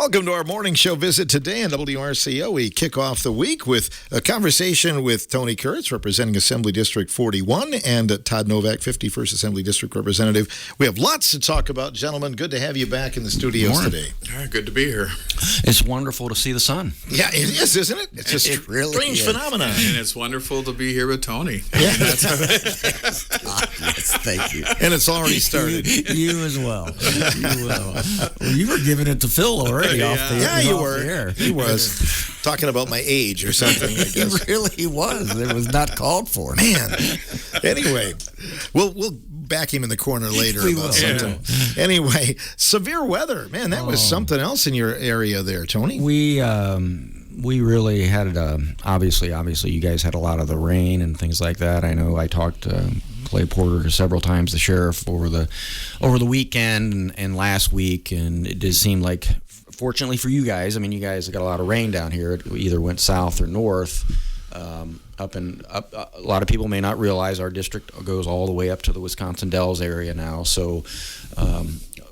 Welcome to our morning show visit today on WRCO. We kick off the week with a conversation with Tony Kurtz, representing Assembly District 41, and Todd Novak, 51st Assembly District Representative. We have lots to talk about, gentlemen. Good to have you back in the studios today. Good to be here. It's wonderful to see the sun. Yeah, it is, isn't it? It's a strange phenomenon. And it's wonderful to be here with Tony. Yeah. Yes, thank you. And it's already started. You as well. Well, you were giving it to Phil already off the air. He was talking about my age or something, I guess. He really was. It was not called for. Man. Anyway, we'll back him in the corner later about something. Yeah. Anyway, severe weather. Man, that was something else in your area there, Tony. We really had obviously you guys had a lot of the rain and things like that. I know I talked to Clay Porter several times, the sheriff, over the weekend and last week, and it did seem like, fortunately for you guys, I mean, you guys got a lot of rain down here. It either went south or north. Up. A lot of people may not realize our district goes all the way up to the Wisconsin Dells area now. So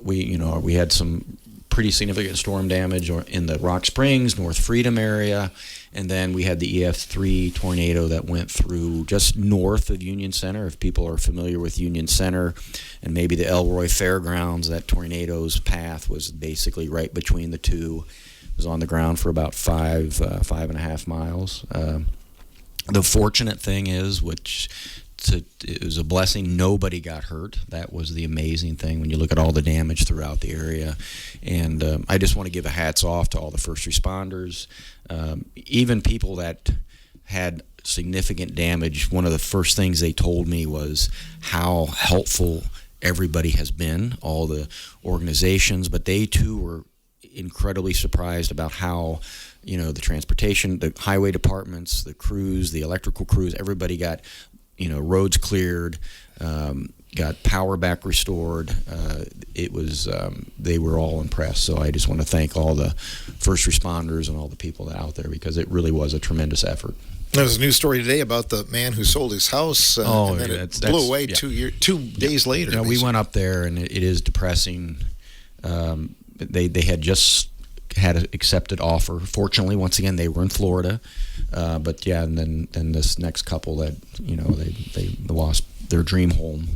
we had some pretty significant storm damage in the Rock Springs, North Freedom area, and then we had the EF3 tornado that went through just north of Union Center. If people are familiar with Union Center and maybe the Elroy Fairgrounds, that tornado's path was basically right between the two. It was on the ground for about 5.5 miles. The fortunate thing is, it was a blessing, nobody got hurt. That was the amazing thing when you look at all the damage throughout the area. And I just want to give a hats off to all the first responders, even people that had significant damage. One of the first things they told me was how helpful everybody has been, all the organizations, but they too were incredibly surprised about how, the transportation, the highway departments, the crews, the electrical crews, everybody got, roads cleared, got power back restored. They were all impressed. So I just want to thank all the first responders and all the people out there, because it really was a tremendous effort. There was a news story today about the man who sold his house and then it blew away 2 days later. Yeah, we went up there, and it is depressing. They had just had an accepted offer. Fortunately, once again, they were in Florida. But yeah, and then this next couple that, they lost their dream home.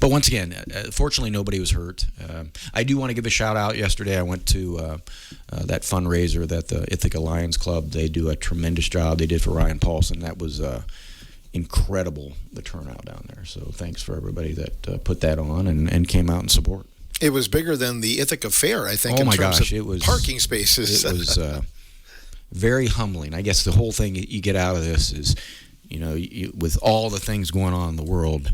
But once again, fortunately, nobody was hurt. I do want to give a shout out. Yesterday, I went to that fundraiser that the Ithaca Lions Club, they do a tremendous job. They did for Ryan Paulson. That was incredible, the turnout down there. So thanks for everybody that put that on and came out in support. It was bigger than the Ithaca Fair, I think, in terms of it was, parking spaces. It was very humbling. I guess the whole thing you get out of this is, with all the things going on in the world,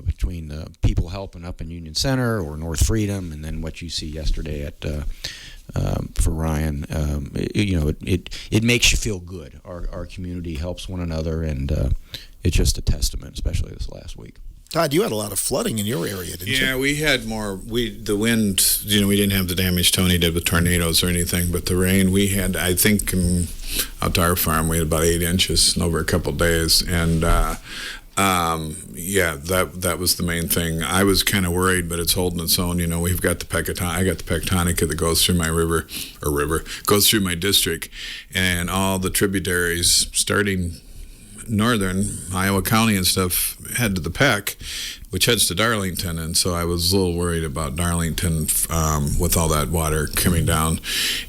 between the people helping up in Union Center or North Freedom, and then what you see yesterday at for Ryan, it makes you feel good. Our community helps one another, and it's just a testament, especially this last week. Todd, you had a lot of flooding in your area, didn't you? Yeah, we had more. The wind, we didn't have the damage Tony did with tornadoes or anything, but the rain, we had, I think, out to our farm, we had about 8 inches in over a couple of days. And, that was the main thing. I was kind of worried, but it's holding its own. We've got the I got the Pectonica that goes through my goes through my district, and all the tributaries starting northern Iowa County and stuff head to the Peck, which heads to Darlington, and so I was a little worried about Darlington with all that water coming down,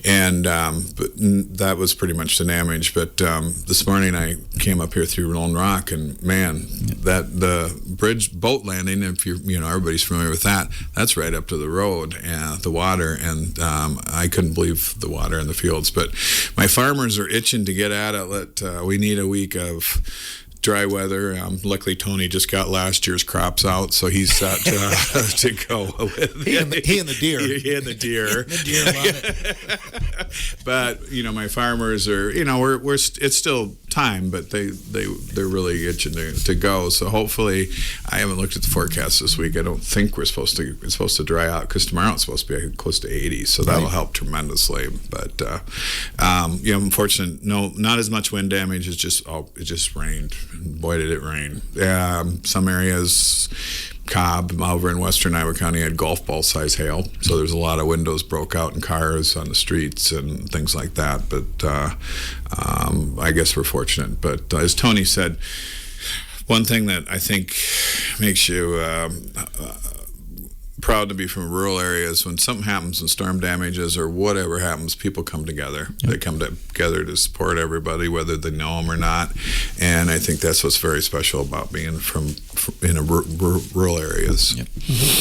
and but that was pretty much the damage. But this morning I came up here through Lone Rock, and man, that the bridge boat landing, if everybody's familiar with that, that's right up to the road and the water, and I couldn't believe the water in the fields. But my farmers are itching to get at it. We need a week of dry weather. Luckily, Tony just got last year's crops out, so he's set to go with he and the deer. He and the deer. The deer love it. But my farmers are. It's still time, but they're really itching to go. So hopefully, I haven't looked at the forecast this week. I don't think it's supposed to dry out, because tomorrow it's supposed to be close to 80, so that'll help tremendously. But unfortunately, no, not as much wind damage. It just rained. Boy, did it rain. Some areas, Cobb, over in western Iowa County, had golf ball size hail. So there's a lot of windows broke out in cars on the streets and things like that. But I guess we're fortunate. But as Tony said, one thing that I think makes you proud to be from rural areas, when something happens and storm damages or whatever happens, people come together. They come together to support everybody, whether they know them or not. And I think that's what's very special about being from in rural areas. Yep.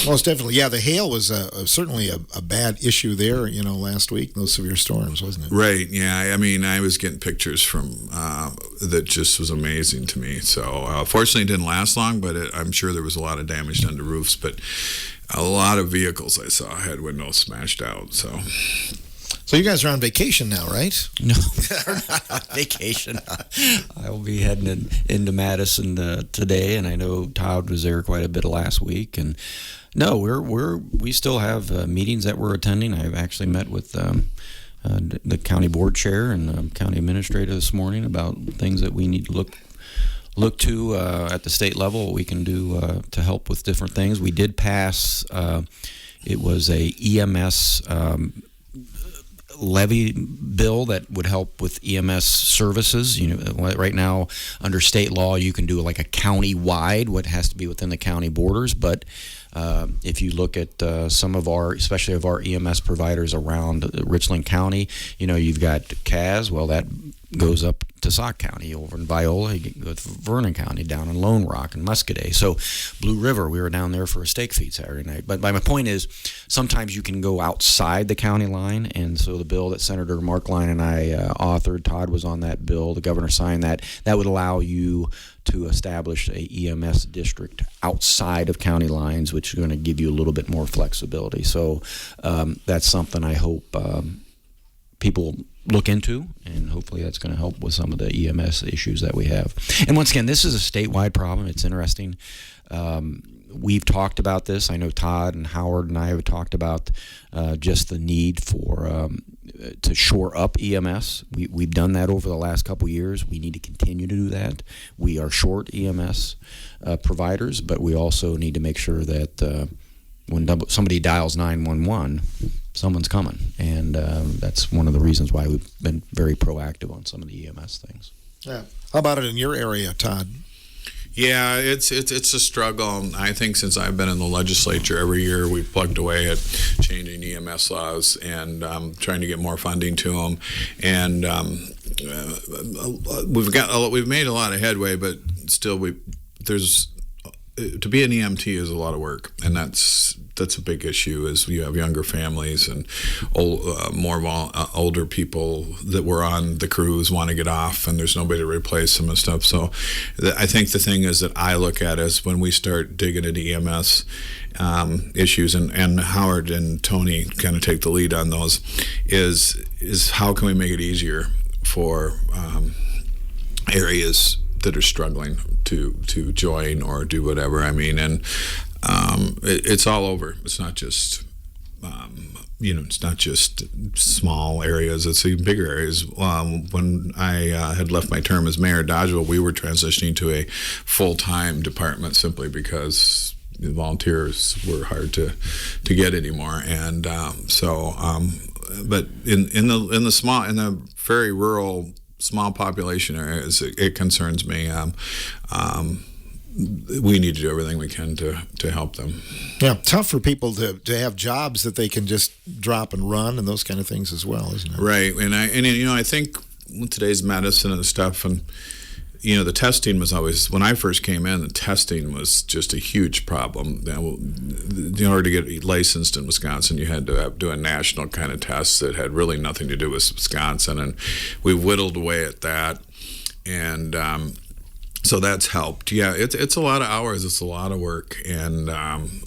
Most definitely. Yeah, the hail was certainly a bad issue there, last week, those severe storms, wasn't it? Right, yeah. I mean, I was getting pictures from that just was amazing to me. So fortunately it didn't last long, but I'm sure there was a lot of damage done to roofs. But a lot of vehicles I saw had windows smashed out. So you guys are on vacation now, right? No, we're not on vacation. I will be heading into Madison today, and I know Todd was there quite a bit last week. And no, we still have meetings that we're attending. I've actually met with the county board chair and the county administrator this morning about things that we need to look to at the state level, what we can do to help with different things. We did pass, it was a EMS levy bill that would help with EMS services. Right now under state law, you can do like a county-wide, what has to be within the county borders. But if you look at some of especially of our EMS providers around Richland County, you've got CAS. Well, that goes up to Sauk County. Over in Viola, you go to Vernon County, down in Lone Rock and Muscoda. So Blue River, we were down there for a steak feed Saturday night. But my point is, sometimes you can go outside the county line, and so the bill that Senator Mark Line and I authored, Todd was on that bill, the governor signed that would allow you to establish a EMS district outside of county lines, which is going to give you a little bit more flexibility. So that's something I hope people look into, and hopefully that's going to help with some of the EMS issues that we have. And once again, this is a statewide problem. It's interesting. We've talked about this. I know Todd and Howard and I have talked about just the need for to shore up EMS. We've done that over the last couple of years. We need to continue to do that. We are short EMS providers, but we also need to make sure that when somebody dials 911, someone's coming. And that's one of the reasons why we've been very proactive on some of the EMS things. Yeah. How about it in your area, Todd? Yeah, it's a struggle. I think since I've been in the legislature, every year we've plugged away at changing EMS laws and trying to get more funding to them. And we've made a lot of headway, but still to be an EMT is a lot of work, and that's a big issue. Is you have younger families and older people that were on the crews want to get off, and there's nobody to replace them and stuff. So I think the thing is that I look at is when we start digging into EMS issues, and Howard and Tony kind of take the lead on those, is how can we make it easier for areas that are struggling to join or do whatever. I mean, and it's all over. It's not just it's not just small areas. It's even bigger areas. When I had left my term as mayor of Dodgeville, we were transitioning to a full-time department simply because the volunteers were hard to get anymore. And but in the very rural, small population areas, it concerns me. We need to do everything we can to help them. Yeah, tough for people to have jobs that they can just drop and run and those kind of things as well, isn't it? Right, and I think with today's medicine and stuff, and the testing was always, when I first came in, the testing was just a huge problem. In order to get licensed in Wisconsin, you had to do a national kind of test that had really nothing to do with Wisconsin, and we whittled away at that, and so that's helped. Yeah, it's a lot of hours. It's a lot of work, and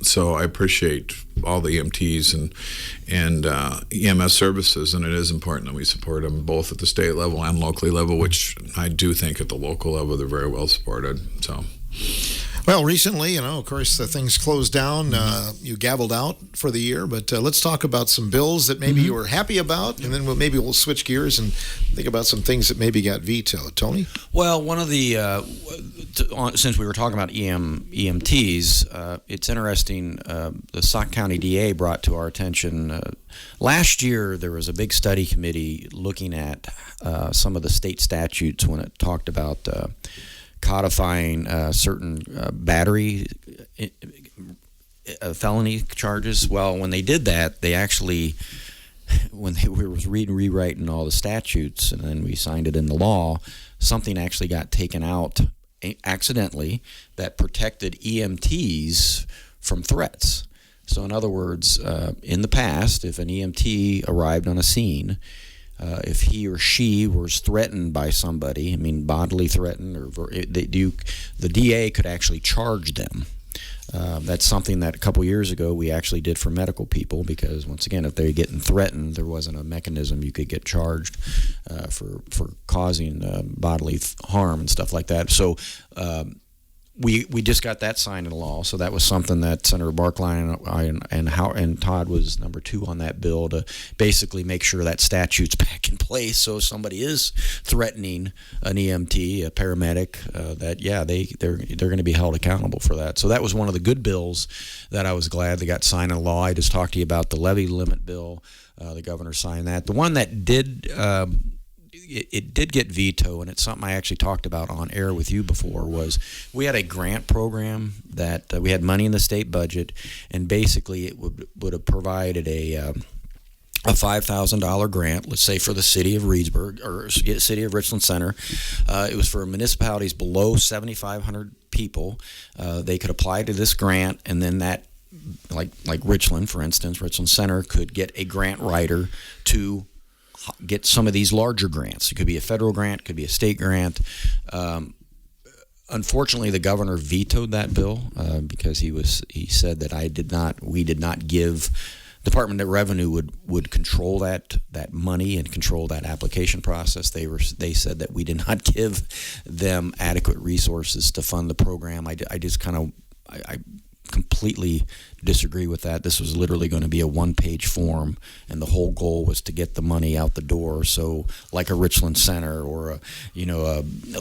so I appreciate all the EMTs and EMS services, and it is important that we support them both at the state level and locally level, which I do think at the local level they're very well supported. So. Well, recently, of course, things closed down. You gavelled out for the year, but let's talk about some bills that maybe you were happy about, and then maybe we'll switch gears and think about some things that maybe got vetoed. Tony? Well, one of the, since we were talking about EMTs, it's interesting, the Sauk County DA brought to our attention, last year there was a big study committee looking at some of the state statutes when it talked about codifying certain battery felony charges. Well, when they did that, they actually, when we were rewriting all the statutes and then we signed it into law, something actually got taken out accidentally that protected EMTs from threats. So in other words, in the past, if an EMT arrived on a scene, if he or she was threatened by somebody, bodily threatened, or the DA could actually charge them. That's something that a couple years ago we actually did for medical people, because once again, if they're getting threatened, there wasn't a mechanism you could get charged for causing bodily harm and stuff like that. So we just got that signed into law, so that was something that Senator Barclay and Todd was number 2 on that bill, to basically make sure that statute's back in place. So if somebody is threatening an EMT, a paramedic, they're going to be held accountable for that. So that was one of the good bills that I was glad they got signed into law. I just talked to you about the levy limit bill. The governor signed that. The one that did. It did get vetoed, and it's something I actually talked about on air with you before, was we had a grant program that we had money in the state budget, and basically it would have provided a $5,000 grant, let's say for the city of Reedsburg or city of Richland Center. It was for municipalities below 7,500 people. They could apply to this grant, and then that, like Richland, for instance, Richland Center could get a grant writer to get some of these larger grants. It could be a federal grant, it could be a state grant. Unfortunately, the governor vetoed that bill because he said that we did not give Department of Revenue would control that money and control that application process. They said that we did not give them adequate resources to fund the program. I completely disagree with that. This was literally going to be a one-page form, and the whole goal was to get the money out the door. So, like a Richland Center or a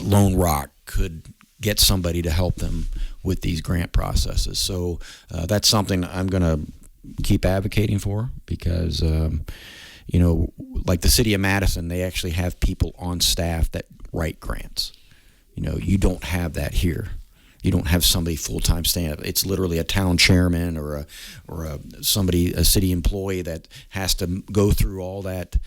Lone Rock could get somebody to help them with these grant processes. So that's something I'm going to keep advocating for, because like the city of Madison, they actually have people on staff that write grants. You don't have that here. You don't have somebody full-time stand up. It's literally a town chairman or a city employee that has to go through all that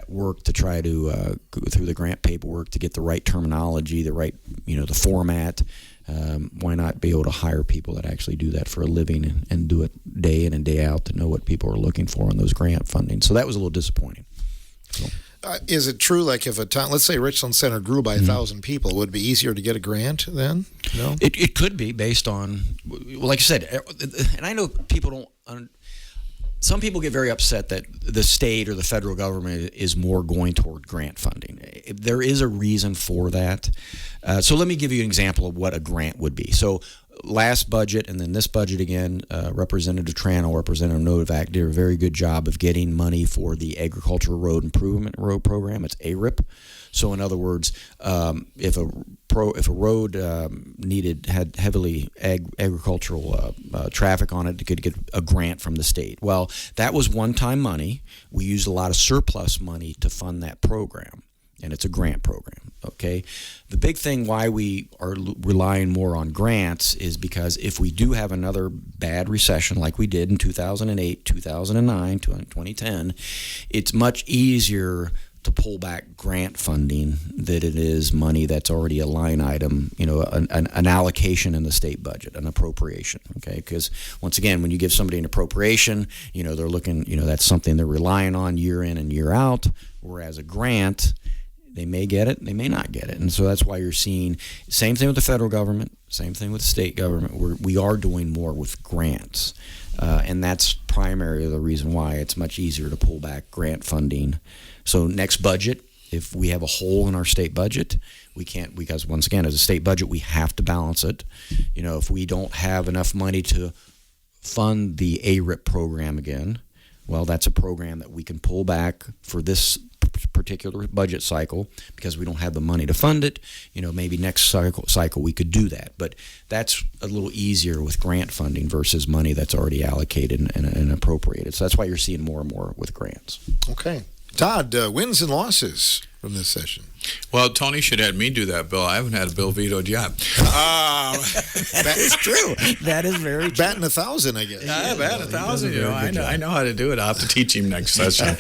work to try to go through the grant paperwork to get the right terminology, the right the format. Why not be able to hire people that actually do that for a living and do it day in and day out to know what people are looking for in those grant funding? So that was a little disappointing. So. Is it true, like if a town, let's say Richland Center grew by 1,000 people, would it be easier to get a grant then? No? It could be based on, like I said, and I know people don't, some people get very upset that the state or the federal government is more going toward grant funding. There is a reason for that. So let me give you an example of what a grant would be. So last budget and then this budget again, Representative Tranel, Representative Novak did a very good job of getting money for the Agricultural Road Improvement Road Program. It's ARIP. So in other words, if a road had heavily agricultural traffic on it, it could get a grant from the state. Well, that was one-time money. We used a lot of surplus money to fund that program, and it's a grant program. Okay, the big thing why we are relying more on grants is because if we do have another bad recession like we did in 2008, 2009, 2010, it's much easier to pull back grant funding than it is money that's already a line item, an allocation in the state budget, an appropriation, okay? Because once again, when you give somebody an appropriation, they're looking, that's something they're relying on year in and year out, whereas a grant, they may get it, they may not get it. And so that's why you're seeing, same thing with the federal government, same thing with the state government, we are doing more with grants. And that's primarily the reason why it's much easier to pull back grant funding. So next budget, if we have a hole in our state budget, we can't, because once again, as a state budget, we have to balance it. If we don't have enough money to fund the ARIP program again, well, that's a program that we can pull back for this particular budget cycle because we don't have the money to fund it. Maybe next cycle we could do that, but that's a little easier with grant funding versus money that's already allocated and appropriated. So that's why you're seeing more and more with grants. Okay. Todd, wins and losses from this session. Well, Tony should have me do that bill. I haven't had a bill vetoed yet. That is true. That is very true. Batting 1,000, I guess. Yeah, batting 1,000. I know how to do it. I'll have to teach him next session.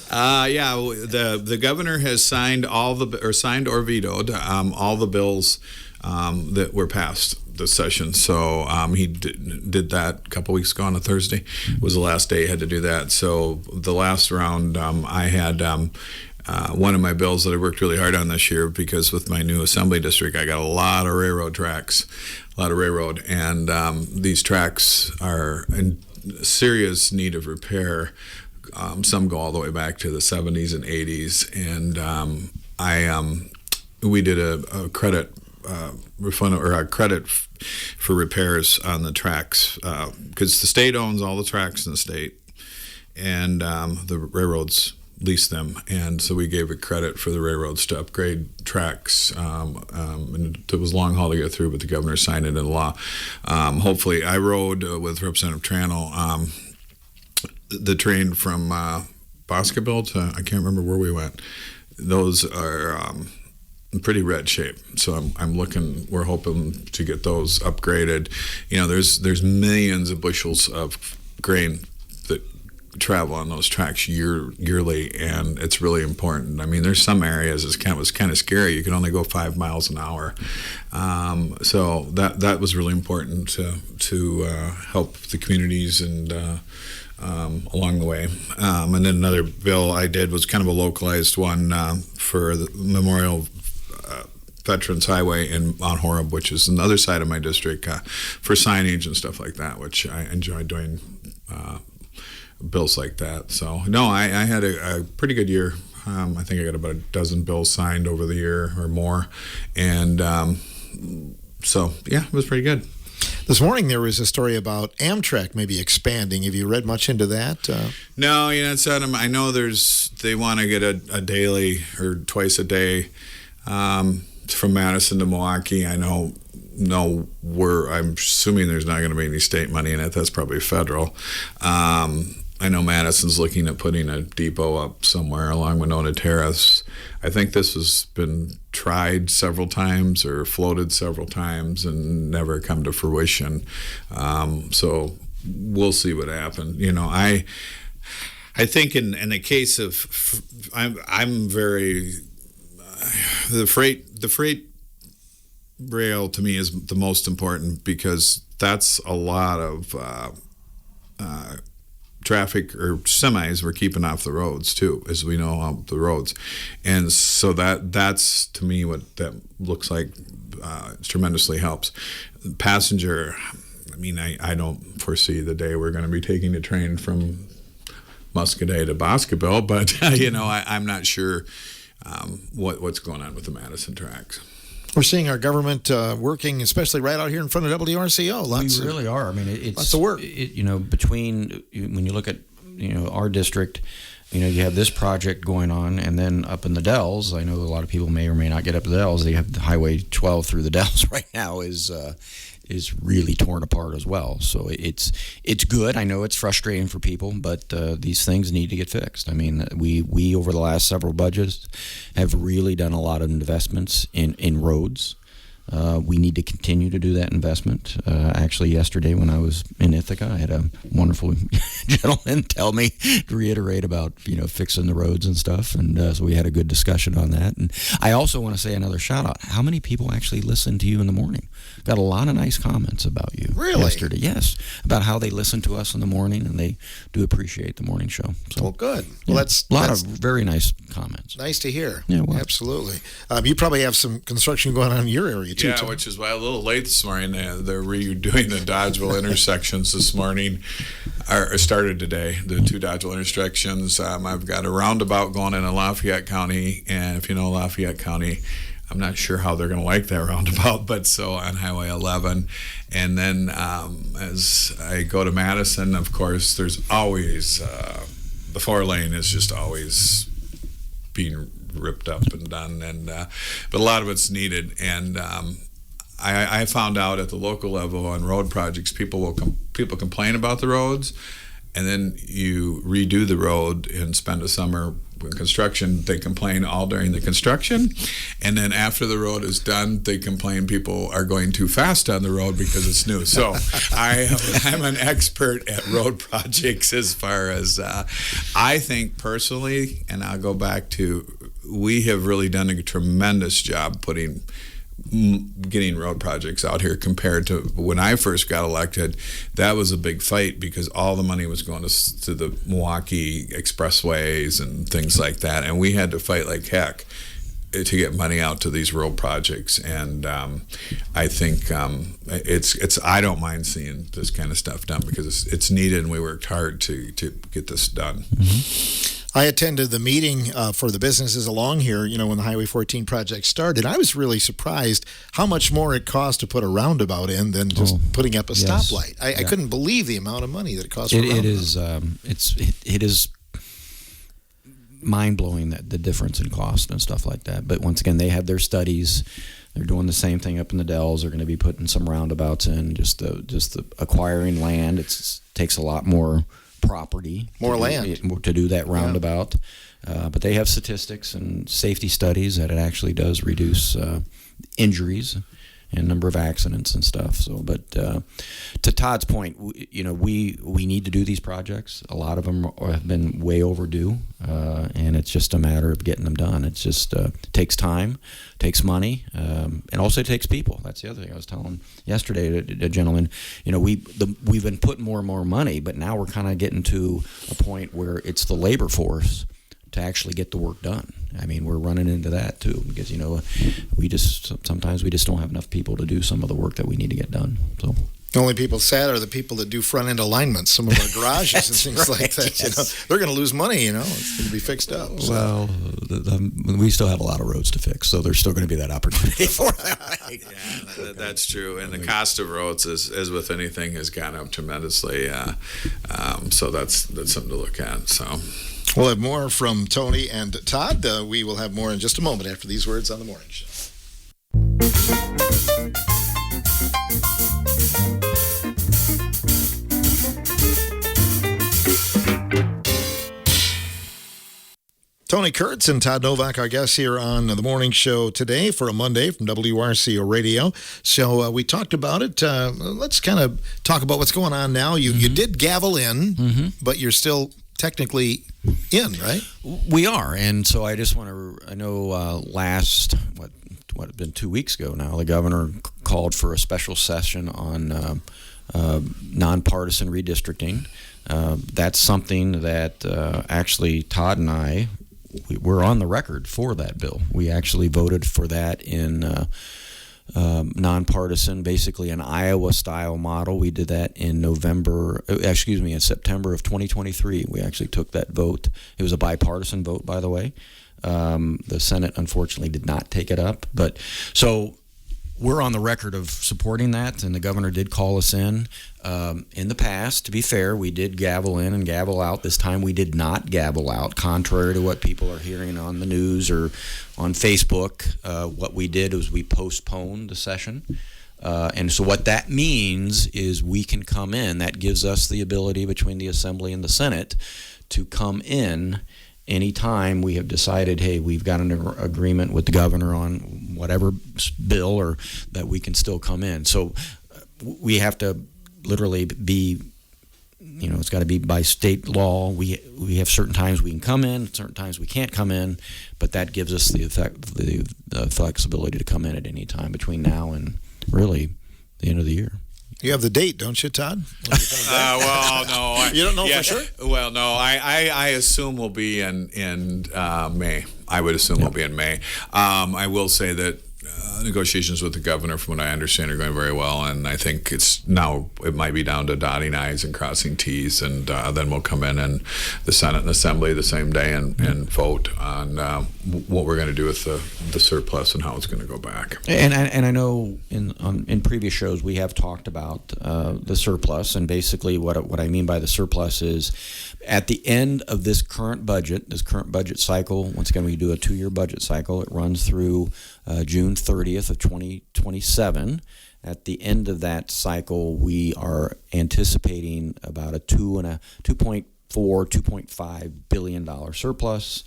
The governor has signed or vetoed all the bills that were passed this session. So he did that a couple weeks ago on a Thursday. Was the last day he had to do that. So the last round, I had one of my bills that I worked really hard on this year, because with my new assembly district, I got a lot of railroad tracks, and these tracks are in serious need of repair. Some go all the way back to the 70s and 80s, and we did a credit refund or a credit for repairs on the tracks, because the state owns all the tracks in the state, and the railroads lease them, and so we gave a credit for the railroads to upgrade tracks, and it was long haul to get through, but the governor signed it into law. Hopefully, I rode with Representative Tranel the train from Boscoville to, I can't remember where we went. Those are in pretty red shape, so we're hoping to get those upgraded. There's millions of bushels of grain that travel on those tracks yearly, and it's really important. There's some areas it was kind of scary. You can only go 5 miles an hour, so that was really important to help the communities and along the way. And then another bill I did was kind of a localized one for the Memorial Veterans Highway in Mount Horeb, which is on the other side of my district, for signage and stuff like that, which I enjoy doing bills like that. So, no, I had a pretty good year. I think I got about a dozen bills signed over the year or more. And so, yeah, it was pretty good. This morning there was a story about Amtrak maybe expanding. Have you read much into that? No, it's I know they want to get a daily or twice a day from Madison to Milwaukee. I'm assuming there's not going to be any state money in it. That's probably federal. I know Madison's looking at putting a depot up somewhere along Winona Terrace. I think this has been tried several times or floated several times and never come to fruition. So we'll see what happens. I think in the case of, I'm very, the freight rail to me is the most important, because that's a lot of traffic or semis we're keeping off the roads too, as we know, off the roads. And so that's to me what that looks like tremendously helps. Passenger, I don't foresee the day we're going to be taking a train from Muscadet to Boscoville, but I'm not sure what's going on with the Madison tracks. We're seeing our government working, especially right out here in front of WRCO. We really are. It's lots of work. Between when you look at our district, you have this project going on, and then up in the Dells, I know a lot of people may or may not get up to the Dells. They have the Highway 12 through the Dells right now is really torn apart as well. So it's good. I know it's frustrating for people, but these things need to get fixed. We over the last several budgets have really done a lot of investments in roads. We need to continue to do that investment. Actually, yesterday when I was in Ithaca, I had a wonderful gentleman tell me to reiterate about fixing the roads and stuff, and so we had a good discussion on that. And I also want to say another shout out. How many people actually listen to you in the morning? Got a lot of nice comments about you yesterday. Yes, about how they listen to us in the morning, and they do appreciate the morning show. So, well, good. Yeah, well, a lot of very nice comments. Nice to hear. Yeah, well, absolutely. You probably have some construction going on in your area you too. Yeah, Tony. which is why a little late this morning. They're redoing the Dodgeville intersections this morning. Or started today, the 2 Dodgeville intersections. I've got a roundabout going into Lafayette County, and if you know Lafayette County, I'm not sure how they're going to like that roundabout, but so on Highway 11. And then as I go to Madison, of course, there's always, the 4-lane is just always being ripped up and done, and but a lot of it's needed. And I found out at the local level on road projects, people complain about the roads, and then you redo the road and spend a summer in construction. They complain all during the construction, and then after the road is done, they complain people are going too fast on the road because it's new. So I'm an expert at road projects as far as I think personally, and I'll go back to, we have really done a tremendous job getting road projects out here compared to when I first got elected. That was a big fight because all the money was going to the Milwaukee expressways and things like that, and we had to fight like heck to get money out to these road projects. And I think it's I don't mind seeing this kind of stuff done because it's needed, and we worked hard to get this done. Mm-hmm. I attended the meeting for the businesses along here, when the Highway 14 project started. I was really surprised how much more it cost to put a roundabout in than just putting up a stoplight. I couldn't believe the amount of money that it cost for a roundabout. It is mind-blowing, that the difference in cost and stuff like that. But once again, they have their studies. They're doing the same thing up in the Dells. They're going to be putting some roundabouts in. Just the acquiring land. It takes a lot more property, to do that roundabout. But they have statistics and safety studies that it actually does reduce injuries and number of accidents and stuff. So, but to Todd's point, we need to do these projects. A lot of them have been way overdue, and it's just a matter of getting them done. It's just takes time, takes money, and also takes people. That's the other thing I was telling yesterday to a gentleman. We've been putting more and more money, but now we're kind of getting to a point where it's the labor force to actually get the work done. I mean, we're running into that too because sometimes we just don't have enough people to do some of the work that we need to get done. So the only people sad are the people that do front end alignments, some of our garages and things like that. Yes. They're going to lose money. It's going to be fixed up. So. Well, we still have a lot of roads to fix, so there's still going to be that opportunity for that. Yeah, that's true. And the cost of roads, as with anything, has gone up tremendously. So that's something to look at. So. We'll have more from Tony and Todd. We will have more in just a moment after these words on the morning show. Tony Kurtz and Todd Novak, our guests here on the morning show today for a Monday from WRCO Radio. So we talked about it. Let's kind of talk about what's going on now. You did gavel in, but you're still technically in, right? We are, and so I just want to. I know last what had been 2 weeks ago now, the governor called for a special session on nonpartisan redistricting. That's something that actually Todd and I we're on the record for that bill. We actually voted for that in nonpartisan, basically an Iowa-style model. We did that in in September of 2023. We actually took that vote. It was a bipartisan vote, by the way. The Senate, unfortunately, did not take it up. But so we're on the record of supporting that, and the governor did call us in. In the past, to be fair, we did gavel in and gavel out. This time we did not gavel out, contrary to what people are hearing on the news or on Facebook. What we did was we postponed the session. And so what that means is we can come in. That gives us the ability between the Assembly and the Senate to come in anytime we have decided, hey, we've got an agreement with the governor on whatever bill, or that we can still come in. So we have to literally be, it's got to be by state law. We have certain times we can come in, certain times we can't come in, but that gives us the flexibility to come in at any time between now and really the end of the year. You have the date, don't you, Todd? Well, no. You don't know for sure? Well, no. I assume we'll be in May. I would assume we'll be in May. I will say that negotiations with the governor, from what I understand, are going very well, and I think it might be down to dotting I's and crossing T's, and then we'll come in and the Senate and Assembly the same day and vote on what we're going to do with the surplus and how it's going to go back. And I know in previous shows we have talked about the surplus, and basically what I mean by the surplus is at the end of this current budget cycle. Once again, we do a 2-year budget cycle. It runs through June 30th of 2027. At the end of that cycle, we are anticipating about a $2.5 billion surplus.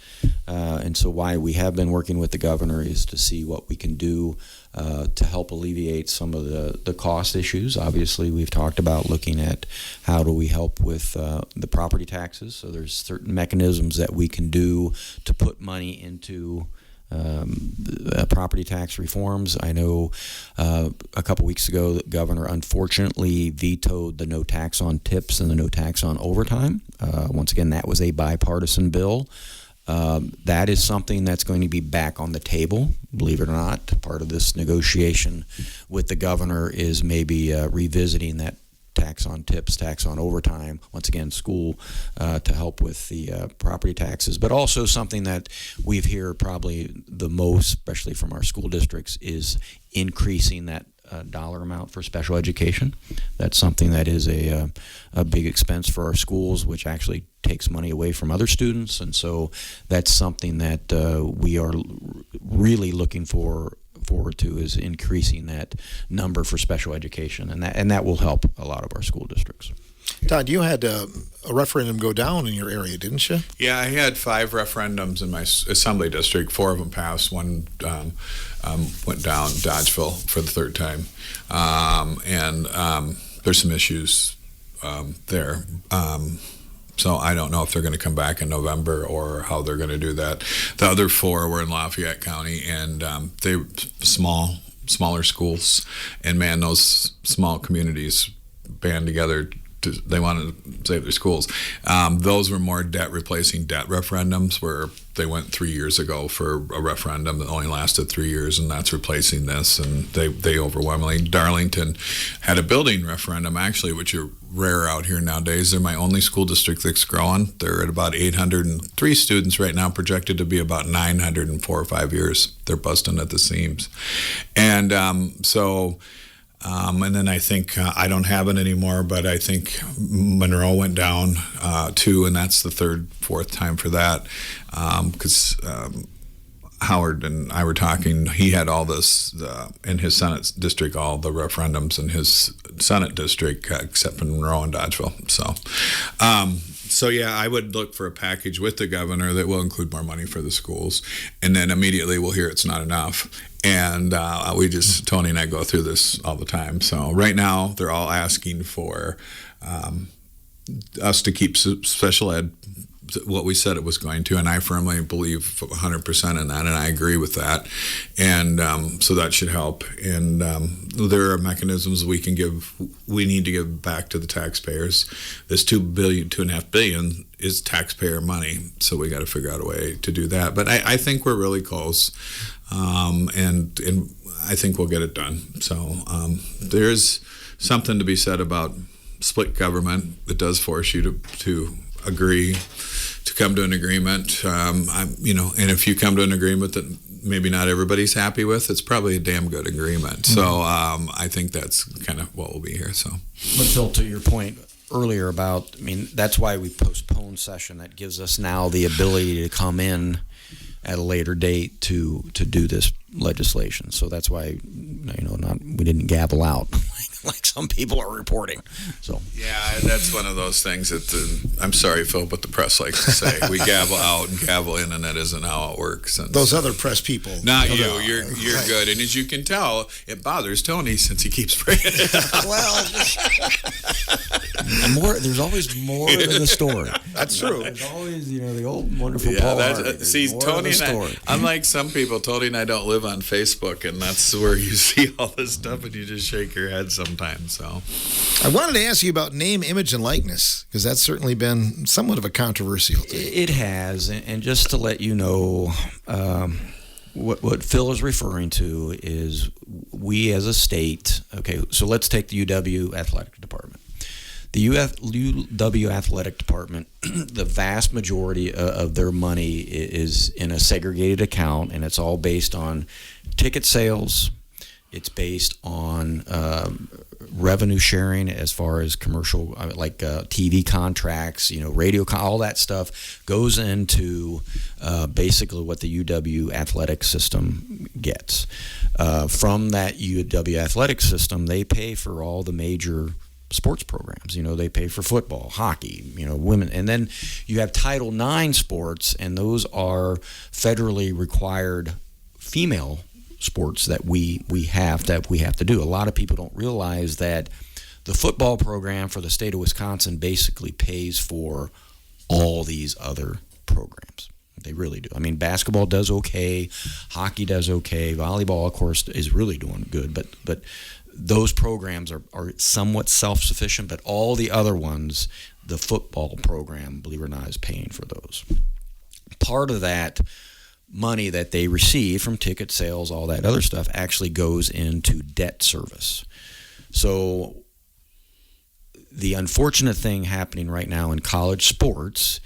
And so why we have been working with the governor is to see what we can do to help alleviate some of the cost issues. Obviously, we've talked about looking at how do we help with the property taxes. So there's certain mechanisms that we can do to put money into property tax reforms. I know a couple weeks ago the governor unfortunately vetoed the no tax on tips and the no tax on overtime. Once again, that was a bipartisan bill. That is something that's going to be back on the table, believe it or not. Part of this negotiation with the governor is maybe revisiting that tax on tips, tax on overtime, once again, school, to help with the property taxes. But also something that we've heard probably the most, especially from our school districts, is increasing that dollar amount for special education. That's something that is a big expense for our schools, which actually takes money away from other students. And so that's something that we are really looking forward to, is increasing that number for special education, and that will help a lot of our school districts. Todd, you had a referendum go down in your area, didn't you? Yeah, I had 5 referendums in my assembly district. 4 of them passed. One went down, Dodgeville, for the 3rd time, and there's some issues there. So I don't know if they're going to come back in November or how they're going to do that. The other 4 were in Lafayette County, and they smaller schools. And man, those small communities band together. They want to save their schools. Those were more replacing debt referendums, where they went 3 years ago for a referendum that only lasted 3 years, and that's replacing this. And they overwhelmingly. Darlington had a building referendum, actually, which are rare out here nowadays. They're my only school district that's growing. They're at about 803 students right now, projected to be about 900 in 4 or 5 years. They're busting at the seams. And and then I think I don't have it anymore, but I think Monroe went down 2, and that's the 3rd, 4th time for that, because Howard and I were talking. He had all this in his Senate district, all the referendums in his Senate district, except for Monroe and Dodgeville. So yeah, I would look for a package with the governor that will include more money for the schools, and then immediately we'll hear it's not enough. And Tony and I go through this all the time. So right now they're all asking for us to keep special ed what we said it was going to, and I firmly believe 100% in that, and I agree with that, and so that should help. And there are mechanisms we need to give back to the taxpayers. This $2.5 billion is taxpayer money, so we got to figure out a way to do that. But I think we're really close, and I think we'll get it done. So there's something to be said about split government. It does force you to agree, to come to an agreement, and if you come to an agreement that maybe not everybody's happy with, it's probably a damn good agreement. Mm-hmm. So I think that's kind of what will be here. So, but Phil, to your point earlier about, that's why we postponed session. That gives us now the ability to come in at a later date to do this legislation. So that's why we didn't gavel out like some people are reporting. So yeah, that's one of those things that I'm sorry, Phil, but the press likes to say we gavel out and gavel in, and that isn't how it works. And those other press people, not you. You're right. Good, and as you can tell, it bothers Tony since he keeps bringing it up. Well, there's always more to the story. That's true. There's always the old wonderful Paul Harvey. See, Tony and I, unlike some people, Tony and I don't live on Facebook, and that's where you see all this stuff and you just shake your head sometimes. So I wanted to ask you about name, image, and likeness, because that's certainly been somewhat of a controversial thing. It has, and just to let you know, what Phil is referring to is we as a state. Okay, so let's take the UW athletic department. The UW athletic department, the vast majority of their money is in a segregated account, and it's all based on ticket sales. It's based on revenue sharing as far as commercial, like TV contracts, radio, all that stuff goes into basically what the UW athletic system gets. From that UW athletic system, they pay for all the major sports programs. They pay for football, hockey, women. And then you have Title IX sports, and those are federally required female sports that we have to do. A lot of people don't realize that the football program for the state of Wisconsin basically pays for all these other programs. They really do. I mean, basketball does okay, hockey does okay, volleyball, of course, is really doing good, but those programs are somewhat self-sufficient, but all the other ones, the football program, believe it or not, is paying for those. Part of that money that they receive from ticket sales, all that other stuff, actually goes into debt service. So the unfortunate thing happening right now in college sports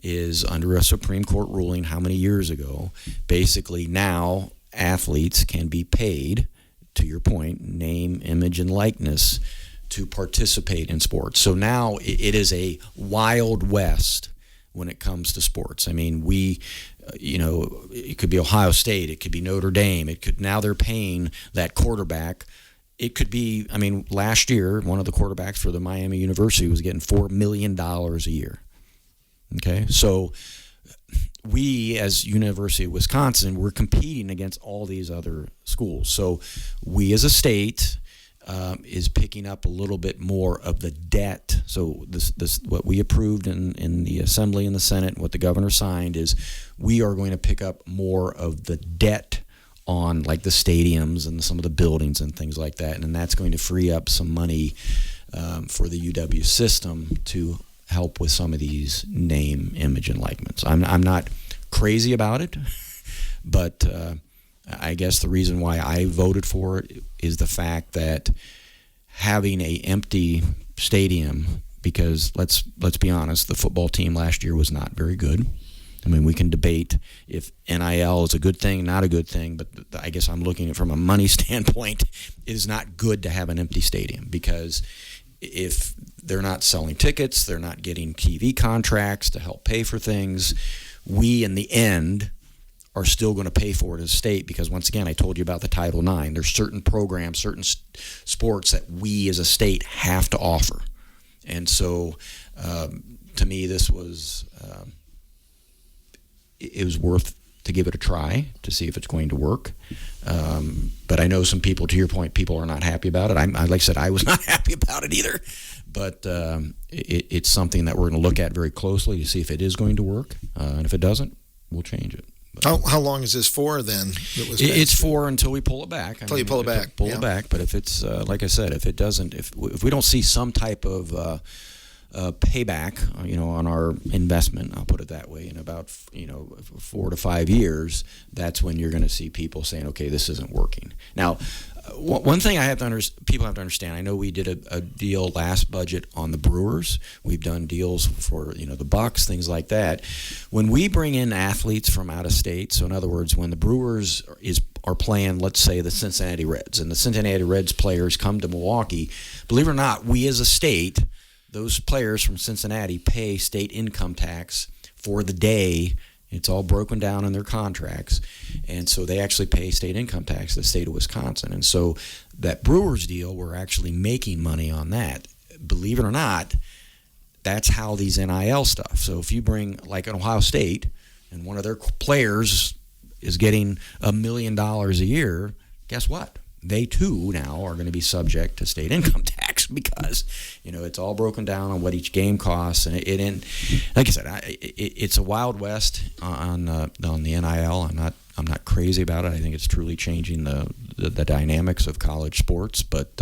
is, under a Supreme Court ruling how many years ago, basically now athletes can be paid, to your point, name, image, and likeness, to participate in sports. So now it is a wild west when it comes to sports. I mean, it could be Ohio State, it could be Notre Dame, now they're paying that quarterback. It could be, last year, one of the quarterbacks for the Miami University was getting $4 million a year. Okay, so we, as University of Wisconsin, we're competing against all these other schools. So we as a state is picking up a little bit more of the debt. So this what we approved in the Assembly and the Senate, and what the governor signed, is we are going to pick up more of the debt on, like, the stadiums and some of the buildings and things like that. And that's going to free up some money for the UW system to help with some of these name, image, and likeness. I'm not crazy about it, but I guess the reason why I voted for it is the fact that having a empty stadium, because let's be honest, the football team last year was not very good. I mean, we can debate if NIL is a good thing, not a good thing, but I guess I'm looking at it from a money standpoint. It is not good to have an empty stadium, because if they're not selling tickets, they're not getting TV contracts to help pay for things, we in the end are still going to pay for it as a state, because once again, I told you about the Title IX. There's certain programs, certain sports that we as a state have to offer. And so to me, this was it was worth to give it a try to see if it's going to work. But I know some people, to your point, people are not happy about it. Like I said, I was not happy about it either. But it's something that we're going to look at very closely to see if it is going to work. And if it doesn't, we'll change it. How long is this for then? It's for until we pull it back. Until you pull it back. Pull it back. But if it's, like I said, if it doesn't, if we don't see some type of payback, on our investment, I'll put it that way, in about 4 to 5 years, that's when you're going to see people saying, okay, this isn't working. Now, one thing people have to understand, I know we did a deal last budget on the Brewers. We've done deals for the Bucks, things like that. When we bring in athletes from out of state, so in other words, when the Brewers are playing, let's say, the Cincinnati Reds, and the Cincinnati Reds players come to Milwaukee, believe it or not, we as a state, those players from Cincinnati pay state income tax for the day. It's all broken down in their contracts. And so they actually pay state income tax to the state of Wisconsin. And so that Brewers deal, we're actually making money on that. Believe it or not, that's how these NIL stuff. So if you bring, like, an Ohio State, and one of their players is getting $1 million a year, guess what? They too now are going to be subject to state income tax, because it's all broken down on what each game costs, and like I said, it's a wild west on the NIL. I'm not crazy about it. I think it's truly changing the dynamics of college sports, but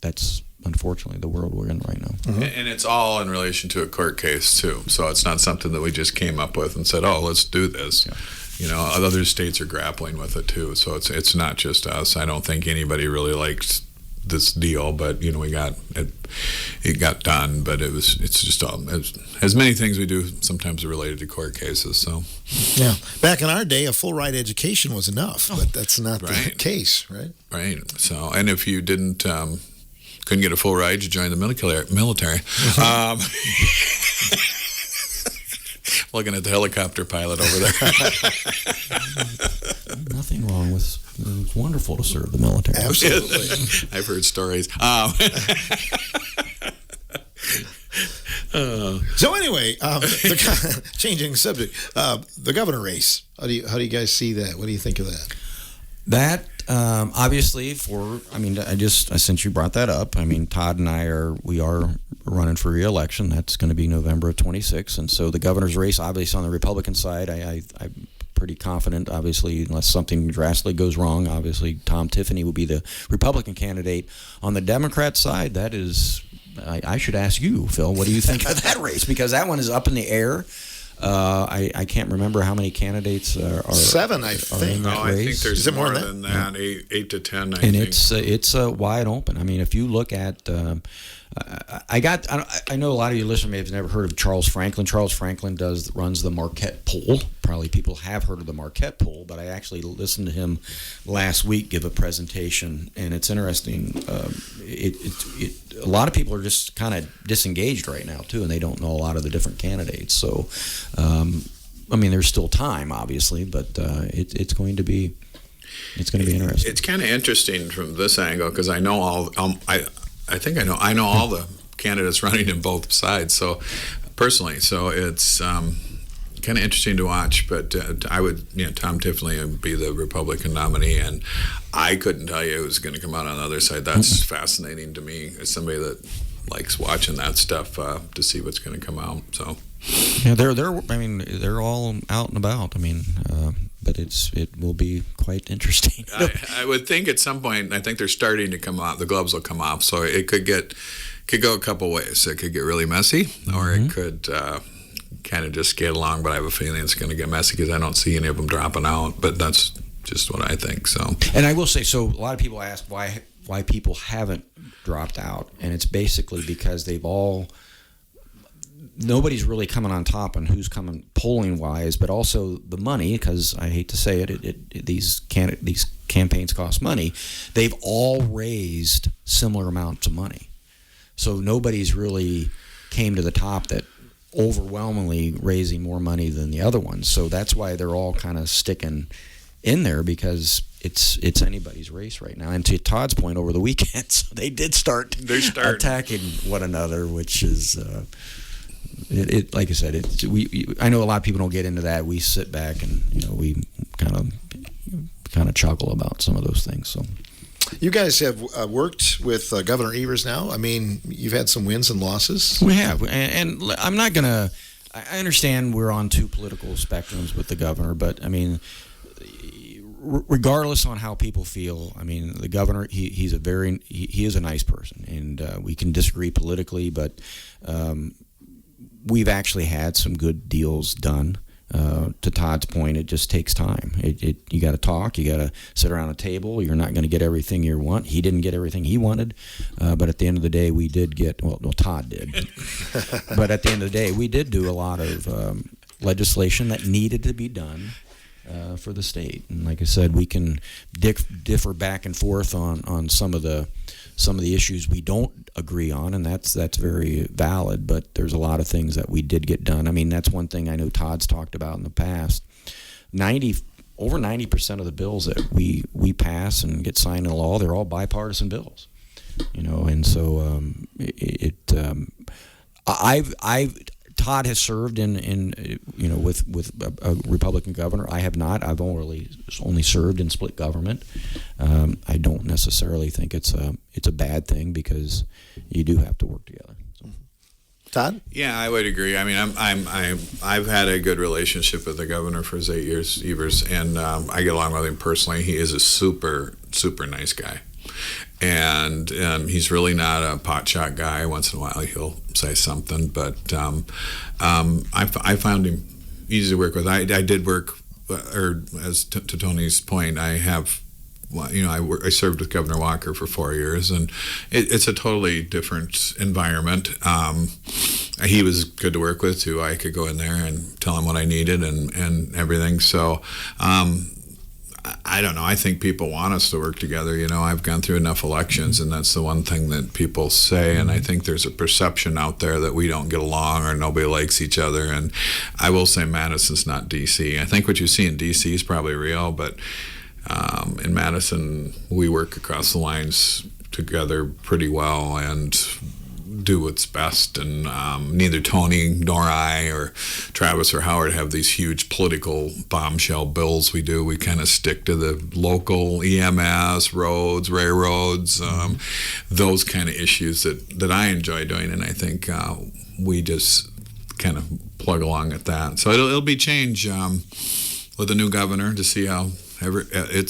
that's unfortunately the world we're in right now. Mm-hmm. And it's all in relation to a court case too. So it's not something that we just came up with and said, "Oh, let's do this." Yeah. other states are grappling with it too. So it's not just us. I don't think anybody really likes this deal, but we got it. It got done, but it's just as many things we do sometimes are related to court cases. So yeah, back in our day, a full ride education was enough, but that's not the case, right? Right. So, and if you didn't couldn't get a full ride, you joined the military. Looking at the helicopter pilot over there. Nothing wrong with. It's wonderful to serve the military. Absolutely. I've heard stories. So anyway, changing subject, the governor race. How do you guys see that? What do you think of that? That obviously, since you brought that up, Todd and I are running for re-election. That's going to be November of 26, and so the governor's race, obviously on the Republican side, I'm pretty confident. Obviously, unless something drastically goes wrong, obviously Tom Tiffany will be the Republican candidate. On the Democrat side, that is, I should ask you, Phil, what do you think of that race? Because that one is up in the air. I can't remember how many candidates are 7, I think. No, I think there's more than that. Yeah. 8 to 10. I think. And it's wide open. If you look at, I know a lot of your listeners may have never heard of Charles Franklin. Charles Franklin runs the Marquette poll. Probably people have heard of the Marquette poll, but I actually listened to him last week give a presentation, and it's interesting. A lot of people are just kind of disengaged right now too, and they don't know a lot of the different candidates. So, there's still time, obviously, but it's going to be interesting. It's kind of interesting from this angle because I know all. I think I know all the candidates running in both sides. So personally, it's kind of interesting to watch. But I would, Tom Tiffany would be the Republican nominee, and I couldn't tell you who's going to come out on the other side. That's fascinating to me as somebody that likes watching that stuff to see what's going to come out. So yeah, they're all out and about. But it will be quite interesting. I would think at some point, I think they're starting to come off. The gloves will come off, so it could go a couple ways. It could get really messy, or it could kind of just get along. But I have a feeling it's going to get messy because I don't see any of them dropping out. But that's just what I think. So, and I will say, so a lot of people ask why people haven't dropped out, and it's basically because nobody's really coming on top on who's coming polling wise, but also the money, because I hate to say it, these campaigns cost money. They've all raised similar amounts of money, so nobody's really came to the top that overwhelmingly raising more money than the other ones. So that's why they're all kind of sticking in there, because it's anybody's race right now. And to Todd's point, over the weekend, so they did start attacking one another, which is. Like I said, I know a lot of people don't get into that. We sit back and we kind of chuckle about some of those things. So, you guys have worked with Governor Evers now. You've had some wins and losses. We have, and I'm not gonna. I understand we're on two political spectrums with the governor, but regardless on how people feel, the governor he is a nice person, and we can disagree politically, but. We've actually had some good deals done. To Todd's point, it just takes time. You got to talk. You got to sit around a table. You're not going to get everything you want. He didn't get everything he wanted, but at the end of the day, we did get. Well, Todd did. But at the end of the day, we did do a lot of legislation that needed to be done for the state. And like I said, we can differ back and forth on some of the issues we don't agree on, and that's very valid, but there's a lot of things that we did get done. That's one thing I know Todd's talked about in the past. Over 90% of the bills that we pass and get signed into law, they're all bipartisan bills. And so Todd has served with a Republican governor. I have not. I've only served in split government. I don't necessarily think it's a bad thing, because you do have to work together. So. Todd? Yeah, I would agree. I've had a good relationship with the governor for his 8 years, Evers, and I get along with him personally. He is a super, super nice guy. And he's really not a potshot guy. Once in a while he'll say something, but I found him easy to work with. I did work or as to Tony's point, I have. Well, I served with Governor Walker for 4 years, and it's a totally different environment. He was good to work with too. I could go in there and tell him what I needed and everything. So I don't know. I think people want us to work together. I've gone through enough elections, and that's the one thing that people say. And I think there's a perception out there that we don't get along or nobody likes each other. And I will say Madison's not D.C. I think what you see in D.C. is probably real, but in Madison, we work across the lines together pretty well and do what's best. And neither Tony nor I or Travis or Howard have these huge political bombshell bills we do. We kind of stick to the local EMS, roads, railroads, those kind of issues that I enjoy doing. And I think we just kind of plug along at that. So it'll be change with the new governor to see how. The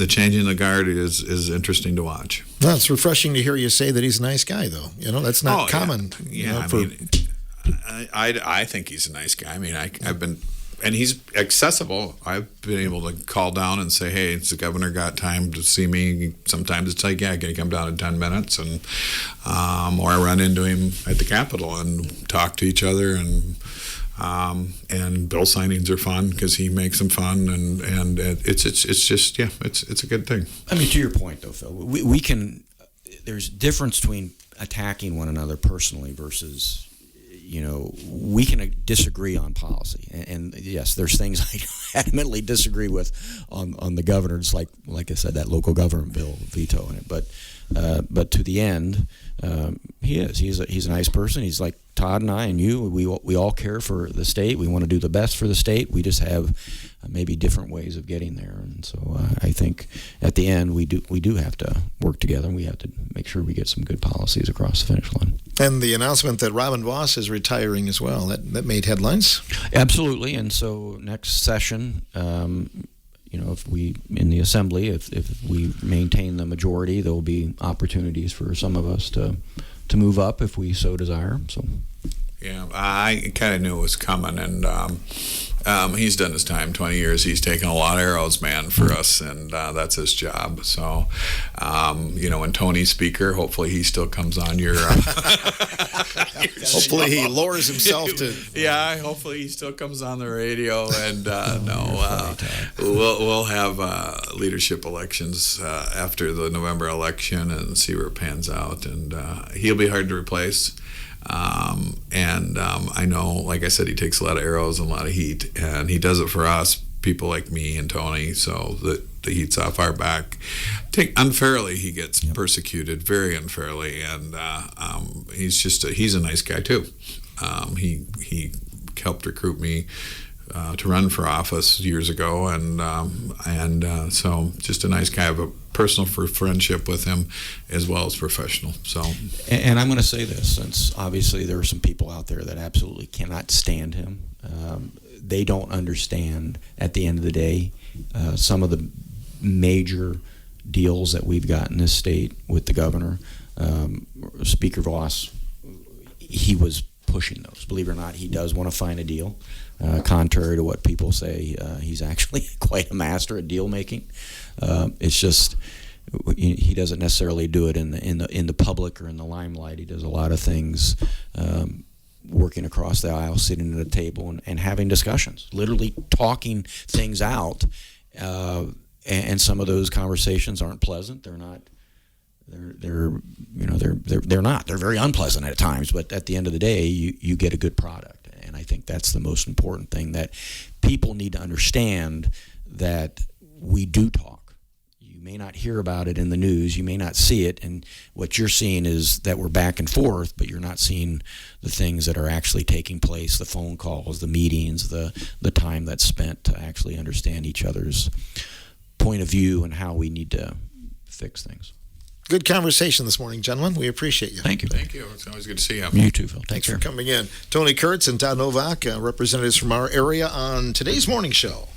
changing of the guard is interesting to watch. Well, it's refreshing to hear you say that he's a nice guy, though. That's not common. Yeah, I think he's a nice guy. I mean, I've been, and he's accessible. I've been able to call down and say, "Hey, has the governor got time to see me?" Sometimes it's like, "Yeah, can you come down in 10 minutes?" And or I run into him at the Capitol and talk to each other and bill signings are fun because he makes them fun, and it's just it's a good thing. I mean, to your point though, Phil, we can. There's difference between attacking one another personally versus, we can disagree on policy, and yes, there's things I adamantly disagree with on the governor. It's like I said, that local government bill veto in it, but to the end, he's a nice person. He's like Todd and I and you. We all care for the state. We want to do the best for the state. We just have maybe different ways of getting there. And so I think at the end we do have to work together, and we have to make sure we get some good policies across the finish line. And the announcement that Robin Voss is retiring as well, that made headlines. Absolutely. And so next session, if we in the assembly, if we maintain the majority, there will be opportunities for some of us to move up if we so desire. So, yeah, I kind of knew it was coming, and he's done his time, 20 years. He's taken a lot of arrows, man, for us, and that's his job. So, when Tony's speaker, hopefully he still comes on your. Hopefully he lowers himself to. Yeah, hopefully he still comes on the radio, and we'll have leadership elections after the November election and see where it pans out, and he'll be hard to replace. I know, like I said, he takes a lot of arrows and a lot of heat, and he does it for us, people like me and Tony, so that the heat's off our back. Unfairly, he gets persecuted, very unfairly, and he's a nice guy too. He helped recruit me to run for office years ago, and so just a nice guy. I have a personal friendship with him as well as professional. So, and I'm going to say this, since obviously there are some people out there that absolutely cannot stand him. They don't understand at the end of the day some of the major deals that we've got in this state with the governor. Speaker Voss, he was pushing those. Believe it or not, he does want to find a deal. Contrary to what people say, he's actually quite a master at deal making. It's just he doesn't necessarily do it in the public or in the limelight. He does a lot of things, working across the aisle, sitting at a table and having discussions, literally talking things out. And some of those conversations aren't pleasant. They're not. They're not. They're very unpleasant at times. But at the end of the day, you get a good product. And I think that's the most important thing, that people need to understand, that we do talk. You may not hear about it in the news. You may not see it. And what you're seeing is that we're back and forth, but you're not seeing the things that are actually taking place, the phone calls, the meetings, the time that's spent to actually understand each other's point of view and how we need to fix things. Good conversation this morning, gentlemen. We appreciate you. Thank you. Thank you. It's always good to see you. You too, Phil. Thanks for coming in. Tony Kurtz and Todd Novak, representatives from our area on today's morning show.